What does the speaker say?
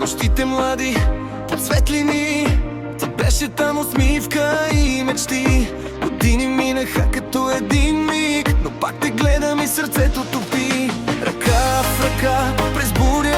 нощите млади, под светлини. Ти беше там усмивка и мечти. Години минаха като един миг, но пак те гледам и сърцето топи. Ръка в ръка през буря